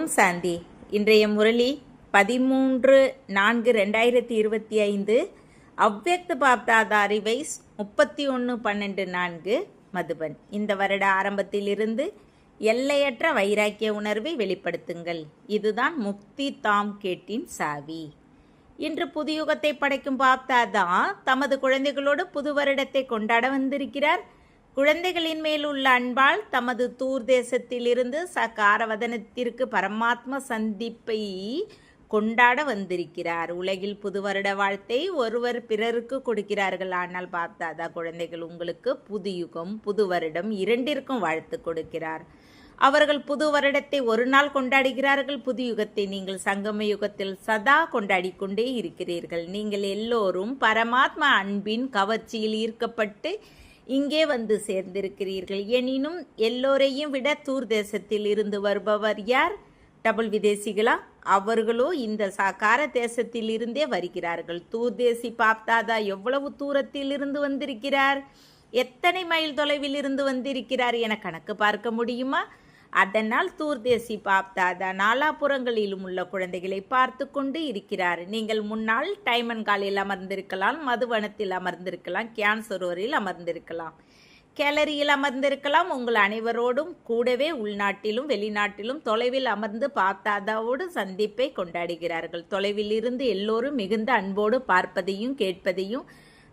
ஓம் சாந்தி. இன்றைய முரளி 13/4/2025 அவ்வக்த பாப்தாதா ரிவைஸ் 31/12/4 மதுபன். இந்த வருட ஆரம்பத்திலிருந்து எல்லையற்ற வைராக்கிய உணர்வை வெளிப்படுத்துங்கள். இதுதான் முக்தி தாம் கேட்டின் சாவி. இன்று புதுயுகத்தை படைக்கும் பாப்தாதா தமது குழந்தைகளோடு புது வருடத்தை கொண்டாட வந்திருக்கிறார். குழந்தைகளின் மேல் உள்ள அன்பால் தமது தூர் தேசத்திலிருந்து சகாரவதனத்திற்கு பரமாத்ம சந்திப்பை கொண்டாட வந்திருக்கிறார். உலகில் புது வருட வாழ்த்தை ஒருவர் பிறருக்கு கொடுக்கிறார்கள். ஆனால் பாப்தாதா குழந்தைகள் உங்களுக்கு புது யுகம் புது வருடம் இரண்டிற்கும் வாழ்த்து கொடுக்கிறார். அவர்கள் புது வருடத்தை ஒரு நாள் கொண்டாடுகிறார்கள். புது யுகத்தை நீங்கள் சங்கம யுகத்தில் சதா கொண்டாடி கொண்டே இருக்கிறீர்கள். நீங்கள் எல்லோரும் பரமாத்மா அன்பின் கவர்ச்சியில் ஈர்க்கப்பட்டு இங்கே வந்து சேர்ந்திருக்கிறீர்கள். எனினும் எல்லோரையும் விட தூர் தேசத்தில் இருந்து வருபவர் யார்? டபுள் விதேசிகளா? அவர்களோ இந்த சாக்கார தேசத்தில் இருந்தே வருகிறார்கள். தூர் தேசி பாப்தாதா எவ்வளவு தூரத்தில் இருந்து வந்திருக்கிறார்? எத்தனை மைல் தொலைவில் இருந்து வந்திருக்கிறார் என கணக்கு பார்க்க முடியுமா? அதனால் தூர்தேசி பாப்தாதா நாலாபுறங்களிலும் உள்ள குழந்தைகளை பார்த்து கொண்டு இருக்கிறார். நீங்கள் முன்னால் டைமன் காலில் அமர்ந்திருக்கலாம், மதுவனத்தில் அமர்ந்திருக்கலாம், கேன்சரோரில் அமர்ந்திருக்கலாம், கேலரியில் அமர்ந்திருக்கலாம். உங்கள் அனைவரோடும் கூடவே உள்நாட்டிலும் வெளிநாட்டிலும் தொலைவில் அமர்ந்து பாப்தாதாவோடு சந்திப்பை கொண்டாடுகிறார்கள். தொலைவில் இருந்து எல்லோரும் மிகுந்த அன்போடு பார்ப்பதையும் கேட்பதையும்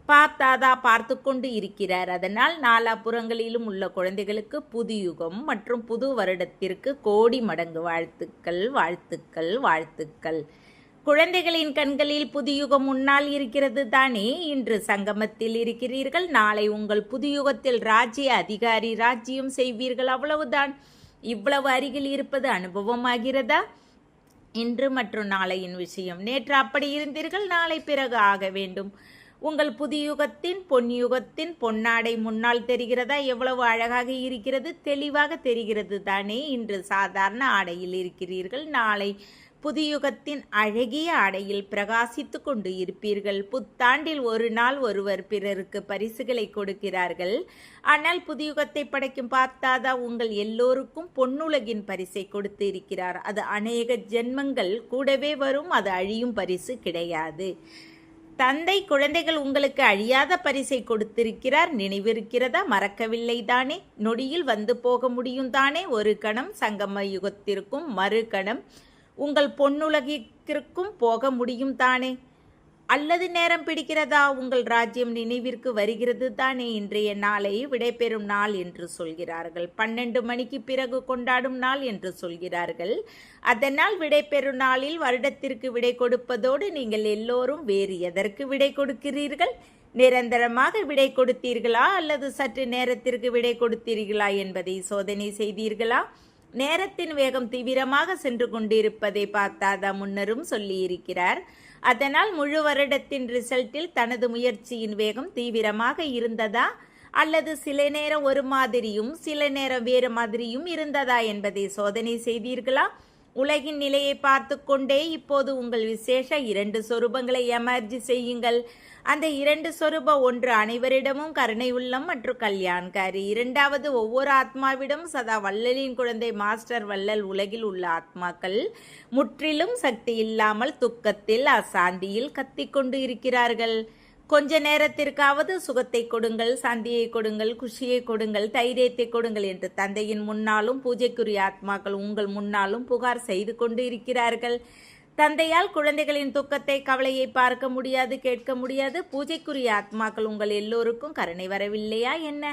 பாப்தாதா பார்த்து கொண்டு இருக்கிறார். அதனால் நாலாபுறங்களிலும் உள்ள குழந்தைகளுக்கு புது யுகம் மற்றும் புது வருடத்திற்கு கோடி மடங்கு வாழ்த்துக்கள் வாழ்த்துக்கள் வாழ்த்துக்கள். குழந்தைகளின் கண்களில் புது யுகம் முன்னால் இருக்கிறது தானே? இன்று சங்கமத்தில் இருக்கிறீர்கள். நாளை உங்கள் புது யுகத்தில் ராஜ்ய அதிகாரி ராஜ்யம் செய்வீர்கள். அவ்வளவுதான். இவ்வளவு அருகில் இருப்பது அனுபவமாகிறதா? இன்று மற்றும் நாளையின் விஷயம். நேற்று அப்படி இருந்தீர்கள், நாளை பிறகு ஆக வேண்டும். உங்கள் புதியுகத்தின் பொன்யுகத்தின் பொன்னாடை முன்னால் தெரிகிறதா? எவ்வளவு அழகாக இருக்கிறது, தெளிவாக தெரிகிறது தானே? இன்று சாதாரண ஆடையில் இருக்கிறீர்கள். நாளை புதியுகத்தின் அழகிய ஆடையில் பிரகாசித்து கொண்டு இருப்பீர்கள். புத்தாண்டில் ஒரு நாள் ஒருவர் பிறருக்கு பரிசுகளை கொடுக்கிறார்கள். ஆனால் புதியுகத்தை படைக்கும் பாப்தாதா உங்கள் எல்லோருக்கும் பொன்னுலகின் பரிசை கொடுத்து இருக்கிறார். அது அநேக ஜென்மங்கள் கூடவே வரும். அது அழியும் பரிசு கிடையாது. தந்தை குழந்தைகள் உங்களுக்கு அழியாத பரிசை கொடுத்திருக்கிறார். நினைவிருக்கிறதா? மறக்கவில்லை தானே? நொடியில் வந்து போக முடியும் தானே? ஒரு கணம் சங்கம யுகத்திற்கும் மறு கணம் உங்கள் பொன்னுலகிற்கும் போக முடியும் தானே? அல்லது நேரம் பிடிக்கிறதா? உங்கள் ராஜ்யம் நினைவிற்கு வருகிறது தானே? இன்றைய நாளை விடைபெறும் நாள் என்று சொல்கிறார்கள். 12 மணிக்கு பிறகு கொண்டாடும் நாள் என்று சொல்கிறார்கள். அதனால் விடைபெறும் நாளில் வருடத்திற்கு விடை கொடுப்பதோடு நீங்கள் எல்லோரும் வேறு எதற்கு விடை கொடுக்கிறீர்கள்? நிரந்தரமாக விடை கொடுத்தீர்களா அல்லது சற்று நேரத்திற்கு விடை கொடுத்தீர்களா என்பதை சோதனை செய்தீர்களா? நேரத்தின் வேகம் தீவிரமாக சென்று கொண்டிருப்பதை பார்த்தாதா முன்னரும் சொல்லியிருக்கிறார். அதனால் முழு வருடத்தின் ரிசல்ட்டில் தனது முயற்சியின் வேகம் தீவிரமாக இருந்ததா அல்லது சில நேரம் ஒரு மாதிரியும் சில நேரம் வேறு மாதிரியும் இருந்ததா என்பதை சோதனை செய்தீர்களா? உலகின் நிலையை பார்த்து கொண்டே இப்போது உங்கள் விசேஷ 2 சொரூபங்களை எமர்ஜி செய்யுங்கள். அந்த 2 சொரூபம், ஒன்று அனைவரிடமும் கருணை உள்ளம் மற்றும் கல்யாண்காரி, இரண்டாவது ஒவ்வொரு ஆத்மாவிடம் சதா வள்ளலின் குழந்தை மாஸ்டர் வள்ளல். உலகில் உள்ள ஆத்மாக்கள் முற்றிலும் சக்தி இல்லாமல் துக்கத்தில் அசாந்தியில் கத்திக்கொண்டு இருக்கிறார்கள். கொஞ்ச நேரத்திற்காவது சுகத்தை கொடுங்கள், சாந்தியை கொடுங்கள், குஷியை கொடுங்கள், தைரியத்தை கொடுங்கள் என்று தந்தையின் முன்னாலும் பூஜைக்குரிய ஆத்மாக்கள் உங்கள் முன்னாலும் புகார் செய்து கொண்டு இருக்கிறார்கள். தந்தையால் குழந்தைகளின் துக்கத்தை கவலையை பார்க்க முடியாது, கேட்க முடியாது. பூஜைக்குரிய ஆத்மாக்கள் உங்கள் எல்லோருக்கும் கருணை வரவில்லையா என்ன?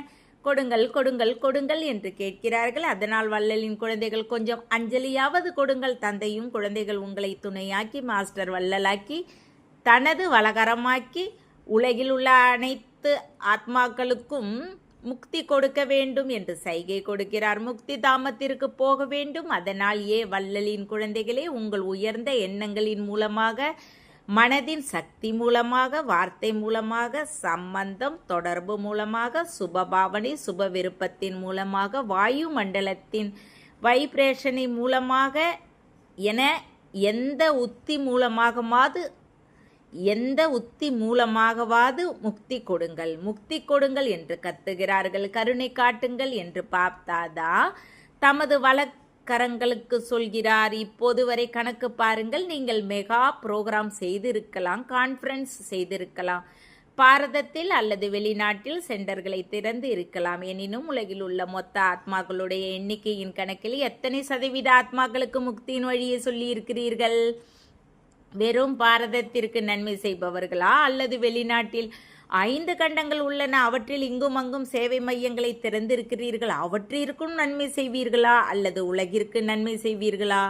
கொடுங்கள் கொடுங்கள் கொடுங்கள் என்று கேட்கிறார்கள். அதனால் வள்ளலின் குழந்தைகள் கொஞ்சம் அஞ்சலியாவது கொடுங்கள். தந்தையும் குழந்தைகள் உங்களை துணையாக்கி மாஸ்டர் வள்ளலாக்கி தனது வலகரமாக்கி உலகில் உள்ள அனைத்து ஆத்மாக்களுக்கும் முக்தி கொடுக்க வேண்டும் என்று சைகை கொடுக்கிறார். முக்தி தாமத்திற்கு போக வேண்டும். அதனால் வள்ளலின் குழந்தைகளே, உங்கள் உயர்ந்த எண்ணங்களின் மூலமாக, மனதின் சக்தி மூலமாக, வார்த்தை மூலமாக, சம்பந்தம் தொடர்பு மூலமாக, சுபபாவனை சுப விருப்பத்தின் மூலமாக, வாயு மண்டலத்தின் வைப்ரேஷனை மூலமாக என எந்த உத்தி மூலமாகவாது முக்தி கொடுங்கள், முக்தி கொடுங்கள் என்று கத்துகிறார்கள். கருணை காட்டுங்கள் என்று பாப்தாதா தமது கரங்களுக்கு சொல்கிறார். இப்போது வரை கணக்கு பாருங்கள். நீங்கள் மெகா புரோகிராம் செய்திருக்கலாம், கான்ஃபரன்ஸ் செய்திருக்கலாம், பாரதத்தில் அல்லது வெளிநாட்டில் சென்டர்களை திறந்து இருக்கலாம். எனினும் உலகில் உள்ள மொத்த ஆத்மாக்களுடைய எண்ணிக்கையின் கணக்கில் எத்தனை சதவீத ஆத்மாக்களுக்கு முக்தியின் வழியை சொல்லி இருக்கிறீர்கள்? வெறும் பாரதத்திற்கு நன்மை செய்பவர்களா அல்லது வெளிநாட்டில் 5 கண்டங்கள் உள்ளன, அவற்றில் இங்கும் அங்கும் சேவை மையங்களை திறந்திருக்கிறீர்கள், அவற்றிற்கும் நன்மை செய்வீர்களா அல்லது உலகிற்கு நன்மை செய்வீர்களா?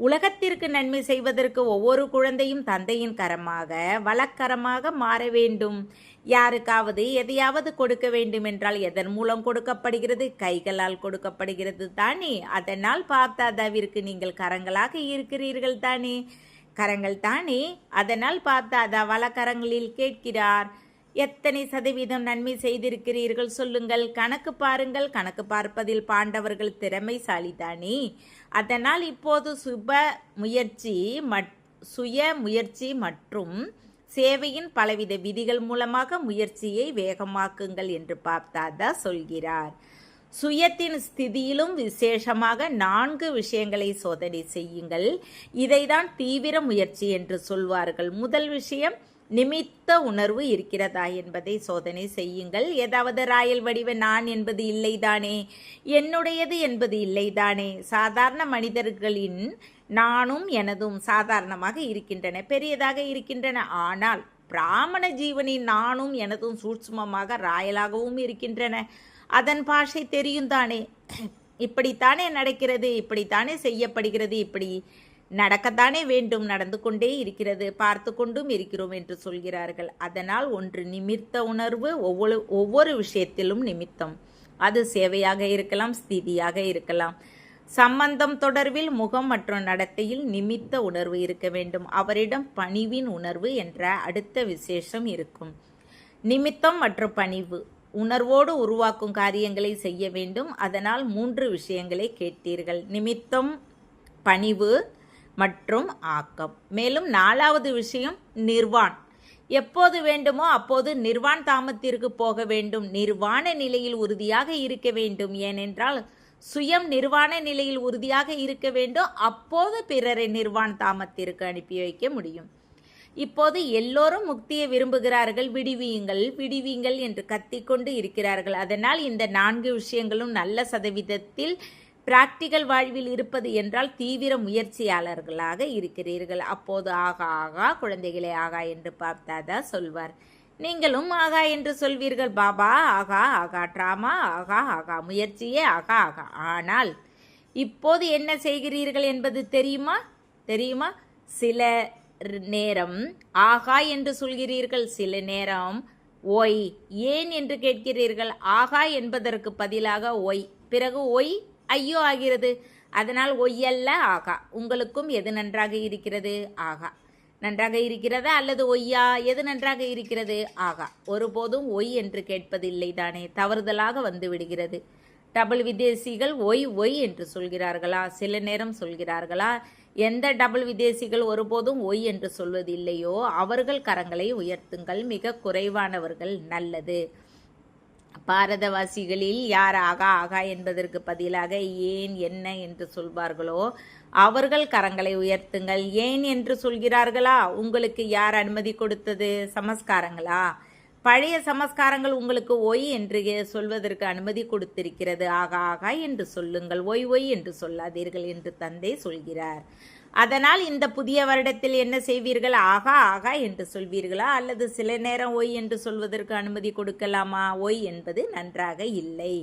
உலகத்திற்கு நன்மை செய்வதற்கு ஒவ்வொரு குழந்தையும் தந்தையின் கரமாக வலக்கரமாக மாற வேண்டும். யாருக்காவது எதையாவது கொடுக்க வேண்டும் என்றால் எதன் மூலம் கொடுக்கப்படுகிறது? கைகளால் கொடுக்கப்படுகிறது தானே. அதனால் பார்த்தாதாவிற்கு நீங்கள் கரங்களாக இருக்கிறீர்கள் தானே, கரங்கள் தானே. அதனால் பார்த்தாதா வலக்கரங்களில் கேட்கிறார், எத்தனை சதவீதம் நன்மை செய்திருக்கிறீர்கள் சொல்லுங்கள். கணக்கு பாருங்கள். கணக்கு பார்ப்பதில் பாண்டவர்கள் திறமைசாலிதானே. அதனால் இப்போது சுய முயற்சி மற்றும் சேவையின் பலவித விதிகள் மூலமாக முயற்சியை வேகமாக்குங்கள் என்று பார்த்தாதா சொல்கிறார். சுயத்தின் ஸ்திதியிலும் விசேஷமாக 4 விஷயங்களை சோதனை செய்யுங்கள். இதைதான் தீவிர முயற்சி என்று சொல்வார்கள். முதல் விஷயம், நிமித்த உணர்வு இருக்கிறதா என்பதை சோதனை செய்யுங்கள். ஏதாவது ராயல் வடிவ நான் என்பது இல்லைதானே, என்னுடையது என்பது இல்லைதானே. சாதாரண மனிதர்களின் நானும் எனதும் சாதாரணமாக இருக்கின்றன, பெரியதாக இருக்கின்றன. ஆனால் பிராமண ஜீவனின் நானும் எனதும் சூட்சுமமாக ராயலாகவும் இருக்கின்றன. அதன் பாஷை தெரியும் தானே. இப்படித்தானே நடக்கிறது, இப்படித்தானே செய்யப்படுகிறது, இப்படி நடக்கத்தானே வேண்டும், நடந்து கொண்டே இருக்கிறது, பார்த்து கொண்டும் இருக்கிறோம் என்று சொல்கிறார்கள். அதனால் ஒன்று நிமித்த உணர்வு, ஒவ்வொரு விஷயத்திலும் நிமித்தம். அது சேவையாக இருக்கலாம், ஸ்திதியாக இருக்கலாம். சம்பந்தம் தொடர்பில் முகம் மற்றும் நடத்தையில் நிமித்த உணர்வு இருக்க வேண்டும். அவரிடம் பணிவின் உணர்வு என்ற அடுத்த விசேஷம் இருக்கும். நிமித்தம் மற்றும் பணிவு உணர்வோடு உருவாக்கும் காரியங்களை செய்ய வேண்டும். அதனால் 3 விஷயங்களை கேட்டீர்கள், நிமித்தம், பணிவு மற்றும் ஆக்கம். மேலும் 4வது விஷயம் நிர்வான். எப்போது வேண்டுமோ அப்போது நிர்வான் தாமத்திற்கு போக வேண்டும். நிர்வாண நிலையில் உறுதியாக இருக்க வேண்டும். ஏனென்றால் சுயம் நிர்வாண நிலையில் உறுதியாக இருக்க வேண்டும். அப்போது பிறரை நிர்வான் தாமத்திற்கு அனுப்பி வைக்க முடியும். இப்போது எல்லோரும் முக்தியை விரும்புகிறார்கள். விடுவியுங்கள் விடுவியுங்கள் என்று கத்திக்கொண்டு இருக்கிறார்கள். அதனால் இந்த 4 விஷயங்களும் நல்ல சதவீதத்தில் பிராக்டிக்கல் வாழ்வில் இருப்பது என்றால் தீவிர முயற்சியாளர்களாக இருக்கிறீர்கள். அப்போது ஆகா ஆகா குழந்தைகளே ஆகா என்று பார்த்தாதா சொல்வார். நீங்களும் ஆகா என்று சொல்வீர்கள். பாபா ஆகா ஆகா, ட்ராமா ஆகா ஆகா, முயற்சியே ஆகா ஆகா. ஆனால் இப்போது என்ன செய்கிறீர்கள் என்பது தெரியுமா? சில நேரம் ஆகா என்று சொல்கிறீர்கள், சில நேரம் ஒய் ஏன் என்று கேட்கிறீர்கள். ஆகா என்பதற்கு பதிலாக ஒய், பிறகு ஒய் ஐயோ ஆகிறது. அதனால் ஒய்யல்ல ஆகா. உங்களுக்கும் எது நன்றாக இருக்கிறது? ஆகா நன்றாக இருக்கிறதா அல்லது ஒய்யா? எது நன்றாக இருக்கிறது? ஆகா. ஒருபோதும் ஒய் என்று கேட்பதில்லை தானே, தவறுதலாக வந்து விடுகிறது. டபுள் விதேசிகள் ஒய் ஒய் என்று சொல்கிறார்களா? சில நேரம் சொல்கிறார்களா? எந்த டபுள் விதேசிகள் ஒருபோதும் ஒய் என்று சொல்வதில்லையோ அவர்கள் கரங்களை உயர்த்துங்கள். மிக குறைவானவர்கள். நல்லது. பாரதவாசிகளில் யார் ஆகா ஆகா என்பதற்கு பதிலாக ஏன் என்ன என்று சொல்வார்களோ அவர்கள் கரங்களை உயர்த்துங்கள். ஏன் என்று சொல்கிறார்களா? உங்களுக்கு யார் அனுமதி கொடுத்தது? சமஸ்காரங்களா? பழைய சமஸ்காரங்கள் உங்களுக்கு ஒய் என்று சொல்வதற்கு அனுமதி கொடுத்திருக்கிறது. ஆகா ஆகா என்று சொல்லுங்கள், ஒய் ஒய் என்று சொல்லாதீர்கள் என்று தந்தை சொல்கிறார். அதனால் இந்த புதிய வருடத்தில் என்ன செய்வீர்கள்? ஆகா ஆகா என்று சொல்வீர்களா அல்லது சில நேரம் ஒய் என்று சொல்வதற்கு அனுமதி கொடுக்கலாமா? ஒய் என்பது நன்றாக இல்லை.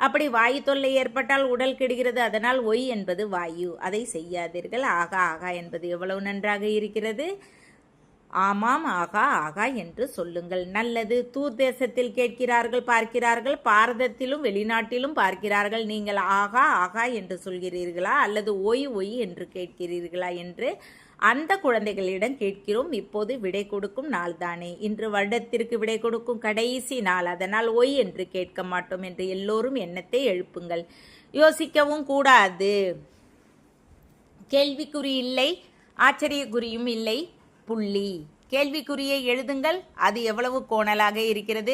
அப்படி வாயு தொல்லை ஏற்பட்டால் உடல் கெடுகிறது. அதனால் ஒய் என்பது வாயு, அதை செய்யாதீர்கள். ஆகா ஆகா என்பது எவ்வளவு நன்றாக இருக்கிறது. ஆமாம் ஆகா ஆகா என்று சொல்லுங்கள். நல்லது. தூர் தேசத்தில் கேட்கிறார்கள், பார்க்கிறார்கள், பாரதத்திலும் வெளிநாட்டிலும் பார்க்கிறார்கள். நீங்கள் ஆகா ஆகா என்று சொல்கிறீர்களா அல்லது ஒய் ஒய் என்று கேட்கிறீர்களா என்று அந்த குழந்தைகளிடம் கேட்கிறோம். இப்போது விடை கொடுக்கும் நாள் தானே. இன்று வருடத்திற்கு விடை கொடுக்கும் கடைசி நாள். அதனால் ஒய் என்று கேட்க மாட்டோம் என்று எல்லோரும் எண்ணத்தை எழுப்புங்கள். யோசிக்கவும் கூடாது. கேள்விக்குறி இல்லை, ஆச்சரியக்குறியும் இல்லை. புள்ளி. கேள்விக்குறியை எழுதுங்கள். அது எவ்வளவு கோணலாக இருக்கிறது.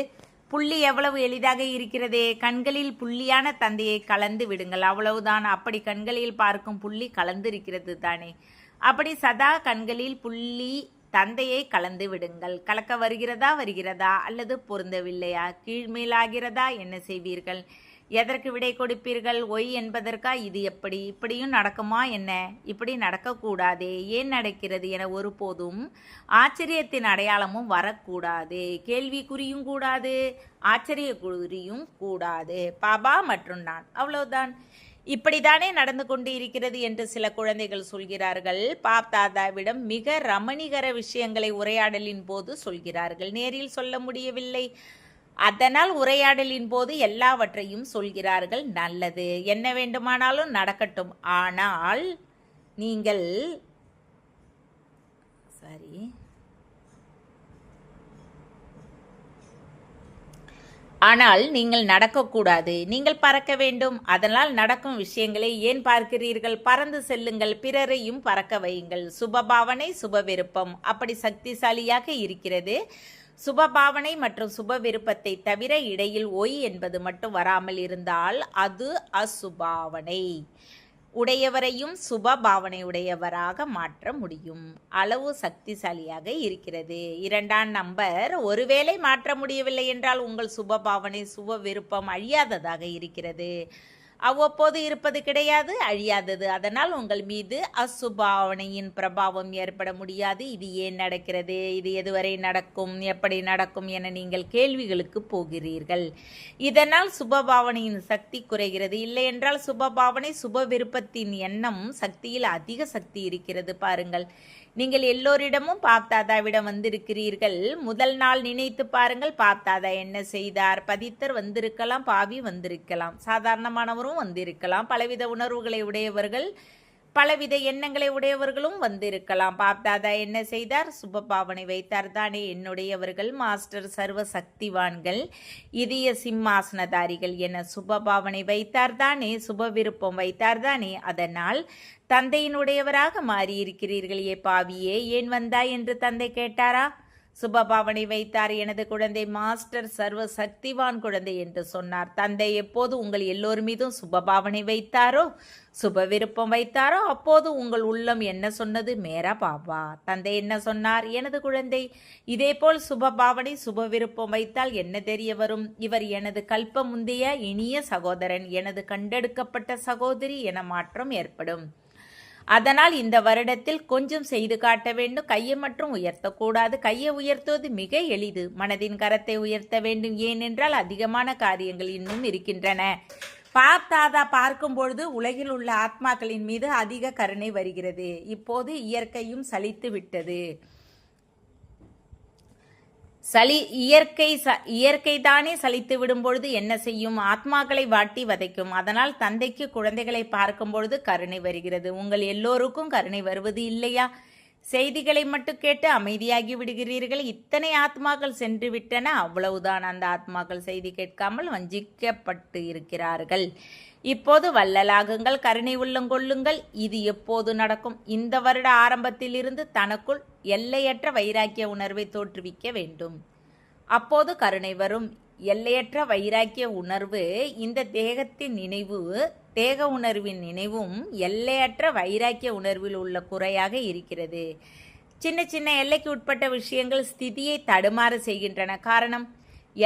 புள்ளி எவ்வளவு எளிதாக இருக்கிறதே. கண்களில் புள்ளியான தந்தையை கலந்து விடுங்கள், அவ்வளவுதான். அப்படி கண்களில் பார்க்கும் புள்ளி கலந்து இருக்கிறது தானே. அப்படி சதா கண்களில் புள்ளி தந்தையை கலந்து விடுங்கள். கலக்க வருகிறதா அல்லது பொருந்தவில்லையா, கீழ்மேலாகிறதா, என்ன செய்வீர்கள்? எதற்கு விடை கொடுப்பீர்கள்? ஒய் என்பதற்கா? இது எப்படி? இப்படியும் நடக்குமா என்ன? இப்படி நடக்கக்கூடாதே. ஏன் நடக்கிறது என ஒருபோதும் ஆச்சரியத்தின் அடையாளமும் வரக்கூடாது. கேள்விக்குறியும் கூடாது, ஆச்சரியக்குறியும் கூடாது. பாபா மற்றும் நான், அவ்வளவுதான். இப்படித்தானே நடந்து கொண்டு இருக்கிறது என்று சில குழந்தைகள் சொல்கிறார்கள். பாப் தாதாவிடம் மிக ரமணிகர விஷயங்களை உரையாடலின் போது சொல்கிறார்கள். நேரில் சொல்ல முடியவில்லை, அதனால் உரையாடலின் போது எல்லாவற்றையும் சொல்கிறார்கள். நல்லது, என்ன வேண்டுமானாலும் நடக்கட்டும். ஆனால் நீங்கள் நடக்கக்கூடாது, நீங்கள் பறக்க வேண்டும். அதனால் நடக்கும் விஷயங்களை ஏன் பார்க்கிறீர்கள்? பறந்து செல்லுங்கள், பிறரையும் பறக்க வையுங்கள். சுபபாவனை சுப விருப்பம் அப்படி சக்திசாலியாக இருக்கிறது. சுபபாவனை மற்றும் சுப விருப்பத்தை தவிர இடையில் ஒய் என்பது மட்டும் வராமல் இருந்தால் அது அசுபாவனை உடையவரையும் சுப பாவனை உடையவராக மாற்ற முடியும். அளவு சக்திசாலியாக இருக்கிறது. 2ஆம் நம்பர், ஒருவேளை மாற்ற முடியவில்லை என்றால் உங்கள் சுப பாவனை சுப விருப்பம் அழியாததாக இருக்கிறது. அவ்வப்போது இருப்பது கிடையாது, அழியாதது. அதனால் உங்கள் மீது அசுபாவனையின் பிரபாவம் ஏற்பட முடியாது. இது ஏன் நடக்கிறது? இது எதுவரை நடக்கும்? எப்படி நடக்கும் என நீங்கள் கேள்விகளுக்கு போகிறீர்கள். இதனால் சுபபாவனையின் சக்தி குறைகிறது. இல்லை என்றால் சுபபாவனை சுப விருப்பத்தின் எண்ணம் சக்தியில் அதிக சக்தி இருக்கிறது. பாருங்கள், நீங்கள் எல்லோரிடமும் பாப் தாதாவிடம் வந்திருக்கிறீர்கள். முதல் நாள் நினைத்து பாருங்கள், பாப் தாதா என்ன செய்தார்? பதித்தர் வந்திருக்கலாம், பாவி வந்திருக்கலாம், சாதாரணமானவரும் வந்திருக்கலாம், பலவித உணர்வுகளை உடையவர்கள் பலவித எண்ணங்களை உடையவர்களும் வந்திருக்கலாம். பாப் தாதா என்ன செய்தார்? சுப பாவனை வைத்தார் தானே. என்னுடையவர்கள் மாஸ்டர் சர்வ சக்திவான்கள் இதய சிம்மாசனதாரிகள் என சுப பாவனை வைத்தார் தானே, சுப விருப்பம் வைத்தார் தானே. அதனால் தந்தையினுடையவராக மாறியிருக்கிறீர்கள். ஏ பாவியே, ஏன் வந்தாய் என்று தந்தை கேட்டாரா? சுபபாவனை வைத்தார். எனது குழந்தை மாஸ்டர் சர்வ சக்திவான் குழந்தை என்று சொன்னார். தந்தை எப்போது உங்கள் எல்லோர் மீதும் சுபபாவனை வைத்தாரோ, சுப விருப்பம் வைத்தாரோ, அப்போது உங்கள் உள்ளம் என்ன சொன்னது? மேரா பாபா. தந்தை என்ன சொன்னார்? எனது குழந்தை இதேபோல் சுபபாவனை சுப விருப்பம் வைத்தால் என்ன தெரிய வரும்? இவர் எனது கல்ப முந்தைய இனிய சகோதரன், எனது கண்டெடுக்கப்பட்ட சகோதரி என மாற்றம் ஏற்படும். அதனால் இந்த வருடத்தில் கொஞ்சம் செய்து காட்ட வேண்டும். கையை மட்டும் உயர்த்தக்கூடாது. கையை உயர்த்துவது மிக எளிது, மனதின் கரத்தை உயர்த்த வேண்டும். ஏனென்றால் அதிகமான காரியங்கள் இன்னும் இருக்கின்றன. பாப் தாதா பார்க்கும் பொழுது உலகில் உள்ள ஆத்மாக்களின் மீது அதிக கருணை வருகிறது. இப்போது இயற்கையும் சலித்து விட்டது. இயற்கை தானே சலித்து விடும் பொழுது என்ன செய்யும்? ஆத்மாக்களை வாட்டி வதைக்கும். அதனால் தந்தைக்கு குழந்தைகளை பார்க்கும் பொழுது கருணை வருகிறது. உங்கள் எல்லோருக்கும் கருணை வருவது இல்லையா? செய்திகளை மட்டும் கேட்டு அமைதியாகி விடுகிறீர்கள். இத்தனை ஆத்மாக்கள் சென்று விட்டன, அவ்வளவுதான். அந்த ஆத்மாக்கள் செய்தி கேட்காமல் வஞ்சிக்கப்பட்டு இருக்கிறார்கள். இப்போது வள்ளலாகுங்கள், கருணை உள்ளம் கொள்ளுங்கள். இது எப்போது நடக்கும்? இந்த வருட ஆரம்பத்திலிருந்து தனக்குள் எல்லையற்ற வைராக்கிய உணர்வை தோற்றுவிக்க வேண்டும். அப்போது கருணை வரும். எல்லையற்ற வைராக்கிய உணர்வு இந்த தேகத்தின் நினைவு, தேக உணர்வின் நினைவும் எல்லையற்ற வைராக்கிய உணர்வில் உள்ள குறையாக இருக்கிறது. சின்ன சின்ன எல்லைக்கு உட்பட்ட விஷயங்கள் ஸ்திதியை தடுமாற செய்கின்றன. காரணம்,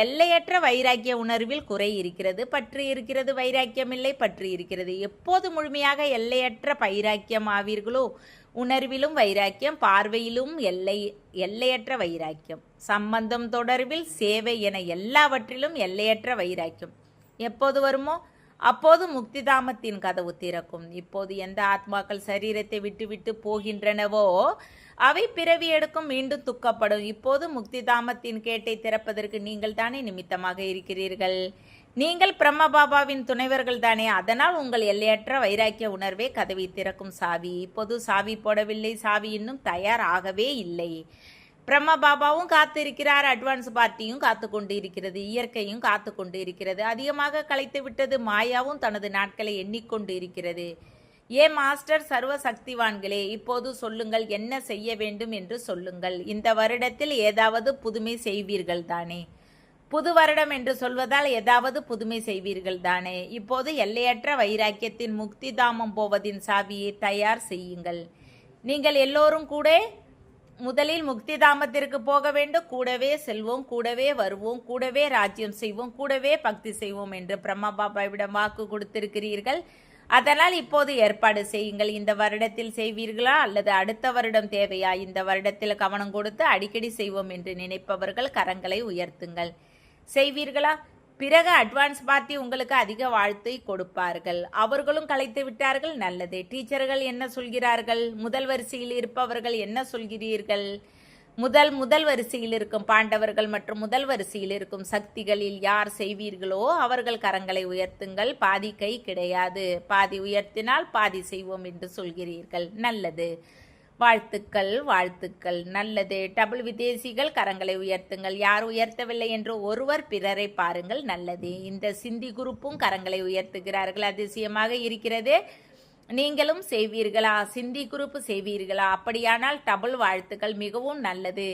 எல்லையற்ற வைராக்கிய உணர்வில் குறை இருக்கிறது. பற்று இருக்கிறது, வைராக்கியம் இல்லை, பற்று இருக்கிறது. எப்போது முழுமையாக எல்லையற்ற வைராக்கியம் ஆவீர்களோ, உணர்விலும் வைராக்கியம், பார்வையிலும் எல்லையற்ற வைராக்கியம், சம்பந்தம் தொடர்பில் சேவை என எல்லாவற்றிலும் எல்லையற்ற வைராக்கியம் எப்போது வருமோ அப்போது முக்திதாமத்தின் கதவு திறக்கும். இப்போது எந்த ஆத்மாக்கள் சரீரத்தை விட்டு போகின்றனவோ அவை பிறவி எடுக்கும், மீண்டும் துக்கப்படும். இப்போது முக்திதாமத்தின் கேட்டை திறப்பதற்கு நீங்கள் தானே நிமித்தமாக இருக்கிறீர்கள். நீங்கள் பிரம்மபாபாவின் துணைவர்கள் தானே. அதனால் உங்கள் எல்லையற்ற வைராக்கிய உணர்வே கதவை திறக்கும் சாவி. இப்போது சாவி போடவில்லை, சாவி இன்னும் தயார் ஆகவே இல்லை. பிரம்மபாபாவும் காத்து இருக்கிறார், அட்வான்ஸ் பார்ட்டியும் காத்து கொண்டு இருக்கிறது, இயற்கையும் காத்து கொண்டு இருக்கிறது. அதிகமாக களைத்து விட்டது. மாயாவும் தனது நாட்களை எண்ணிக்கொண்டு இருக்கிறது. மாஸ்டர் சர்வ சக்திவான்களே, இப்போது சொல்லுங்கள், என்ன செய்ய வேண்டும் என்று சொல்லுங்கள். இந்த வருடத்தில் ஏதாவது புதுமை செய்வீர்கள் தானே? புது வருடம் என்று சொல்வதால் ஏதாவது புதுமை செய்வீர்கள் தானே. இப்போது எல்லையற்ற வைராக்கியத்தின் முக்தி தாமம் போவதின் சாவியை தயார் செய்யுங்கள். நீங்கள் எல்லோரும் கூட முதலில் முக்தி தாமத்திற்கு போக வேண்டும். கூடவே செல்வோம், கூடவே வருவோம், கூடவே ராஜ்யம் செய்வோம், கூடவே பக்தி செய்வோம் என்று பிரம்மா பாபாவிடம் வாக்கு கொடுத்திருக்கிறீர்கள். அதனால் இப்போது ஏற்பாடு செய்யுங்கள். இந்த வருடத்தில் செய்வீர்களா அல்லது அடுத்த வருடம் தேவையா? இந்த வருடத்தில் கவனம் கொடுத்து அடிக்கடி செய்வோம் என்று நினைப்பவர்கள் கரங்களை உயர்த்துங்கள். செய்வீர்களா? பிறகு அட்வான்ஸ் பார்ட்டி உங்களுக்கு அதிக வாழ்த்தை கொடுப்பார்கள். அவர்களும் கலைத்து விட்டார்கள், நல்லது. டீச்சர்கள் என்ன சொல்கிறார்கள்? முதல் வரிசையில் இருப்பவர்கள் என்ன சொல்கிறீர்கள்? முதல் வரிசையில் இருக்கும் பாண்டவர்கள் மற்றும் முதல் வரிசையில் இருக்கும் சக்திகளில் யார் செய்வீர்களோ அவர்கள் கரங்களை உயர்த்துங்கள். பாதி கை கிடையாது, பாதி உயர்த்தினால் பாதி செய்வோம் என்று சொல்கிறீர்கள், நல்லது. வாழ்த்துக்கள், வாழ்த்துக்கள், நல்லது. டபுள் விதேசிகள் கரங்களை உயர்த்துங்கள். யார் உயர்த்தவில்லை என்று ஒருவர் பிறரை பாருங்கள், நல்லது. இந்த சிந்தி குரூப்பும் கரங்களை உயர்த்துகிறார்கள், அதிசயமாக இருக்கிறது. நீங்களும் செய்வீர்களா? சிந்தி குரூப்பு செய்வீர்களா? அப்படியானால் டபுள் வாழ்த்துக்கள், மிகவும் நல்லது.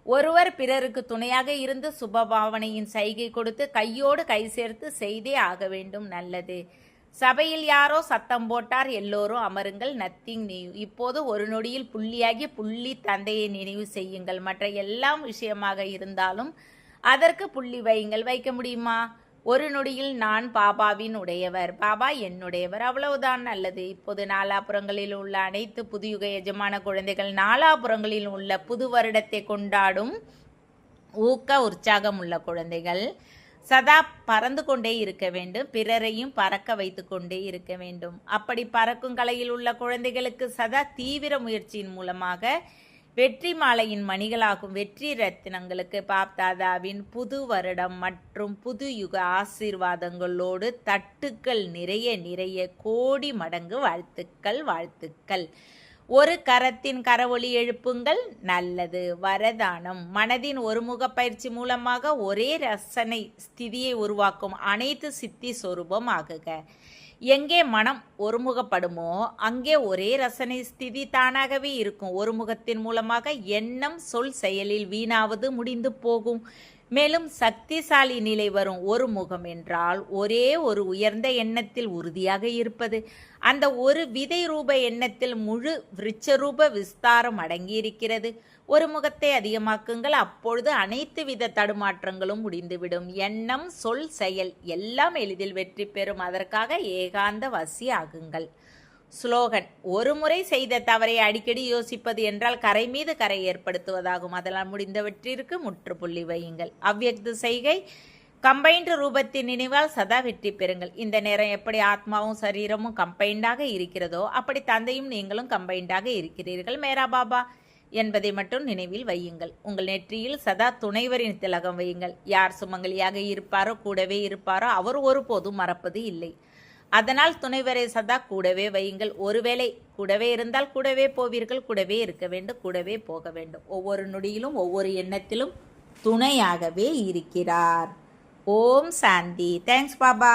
ஒருவர் பிறருக்கு துணையாக இருந்து சுபபாவனையின் சைகை கொடுத்து கையோடு கை சேர்த்து செய்தே ஆக வேண்டும், நல்லது. சபையில் யாரோ சத்தம் போட்டார், எல்லோரும் அமருங்கள், நத்திங் நியூ. இப்போது ஒரு நொடியில் புள்ளியாகி புள்ளி தந்தையை நினைவு செய்யுங்கள். மற்ற எல்லாம் விஷயமாக இருந்தாலும் அதற்கு புள்ளி வையுங்கள். வைக்க முடியுமா? ஒரு நொடியில் நான் பாபாவின் உடையவர், பாபா என்னுடையவர், அவ்வளவுதான், நல்லது. இப்போது நாலாபுறங்களில் உள்ள அனைத்து புதுயுக எஜமான குழந்தைகள் நாலாபுறங்களில் உள்ள புது வருடத்தை கொண்டாடும் ஊக்க உற்சாகம் உள்ள குழந்தைகள் சதா பறந்து கொண்டே இருக்க வேண்டும், பிறரையும் பறக்க வைத்து கொண்டே இருக்க வேண்டும். அப்படி பறக்கும் கலையில் உள்ள குழந்தைகளுக்கு சதா தீவிர முயற்சியின் மூலமாக வெற்றி மாலையின் மணிகளாகும் வெற்றி ரத்தினங்களுக்கு பாப்தாதாவின் புது வருடம் மற்றும் புது யுக ஆசீர்வாதங்களோடு தட்டுக்கள் நிறைய நிறைய கோடி மடங்கு வாழ்த்துக்கள், வாழ்த்துக்கள். ஒரு கரத்தின் கரவொலி எழுப்புங்கள், நல்லது. வரதானம் மனதின் ஒருமுக பயிற்சி மூலமாக ஒரே ரசனை ஸ்திதியை உருவாக்கும் அனைத்து சித்தி சொரூபம் ஆகுக. எங்கே மனம் ஒருமுகப்படுமோ அங்கே ஒரே ரசனை ஸ்திதி தானாகவே இருக்கும். ஒருமுகத்தின் மூலமாக எண்ணம் சொல் செயலில் வீணாவது முடிந்து போகும். மேலும் சக்திசாலி நிலை வரும். ஒரு முகம் என்றால் ஒரே ஒரு உயர்ந்த எண்ணத்தில் உறுதியாக இருப்பது. அந்த ஒரு விதை ரூப எண்ணத்தில் முழு விருட்சரூப விஸ்தாரம் அடங்கியிருக்கிறது. ஒரு முகத்தை அதிகமாக்குங்கள், அப்பொழுது அனைத்து வித தடுமாற்றங்களும் முடிந்துவிடும். எண்ணம் சொல் செயல் எல்லாம் எளிதில் வெற்றி பெறும். அதற்காக ஏகாந்த வசி ஆகுங்கள். ஸ்லோகன்: ஒரு முறை செய்த தவறை அடிக்கடி யோசிப்பது என்றால் கரை மீது கரை ஏற்படுத்துவதாகும். அதனால் முடிந்தவற்றிற்கு முற்றுப்புள்ளி வையுங்கள். அவ்யக்த செய்கை கம்பைன்டு ரூபத்தின் நினைவால் சதா வெற்றி பெறுங்கள். இந்த நேரம் எப்படி ஆத்மாவும் சரீரமும் கம்பைண்டாக இருக்கிறதோ அப்படி தந்தையும் நீங்களும் கம்பைண்டாக இருக்கிறீர்கள் மேரா பாபா என்பதை மட்டும் நினைவில் வையுங்கள். உங்கள் நெற்றியில் சதா துணைவரின் திலகம் வையுங்கள். யார் சுமங்கலியாக இருப்பாரோ கூடவே இருப்பாரோ அவர் ஒருபோதும் மறப்பது இல்லை. அதனால் துணைவரை சதா கூடவே வையுங்கள். ஒருவேளை கூடவே இருந்தால் கூடவே போவீர்கள். கூடவே இருக்க வேண்டும், கூடவே போக வேண்டும். ஒவ்வொரு நொடியிலும் ஒவ்வொரு எண்ணத்திலும் துணையாகவே இருக்கிறார். ஓம் சாந்தி. தேங்க்ஸ் பாபா.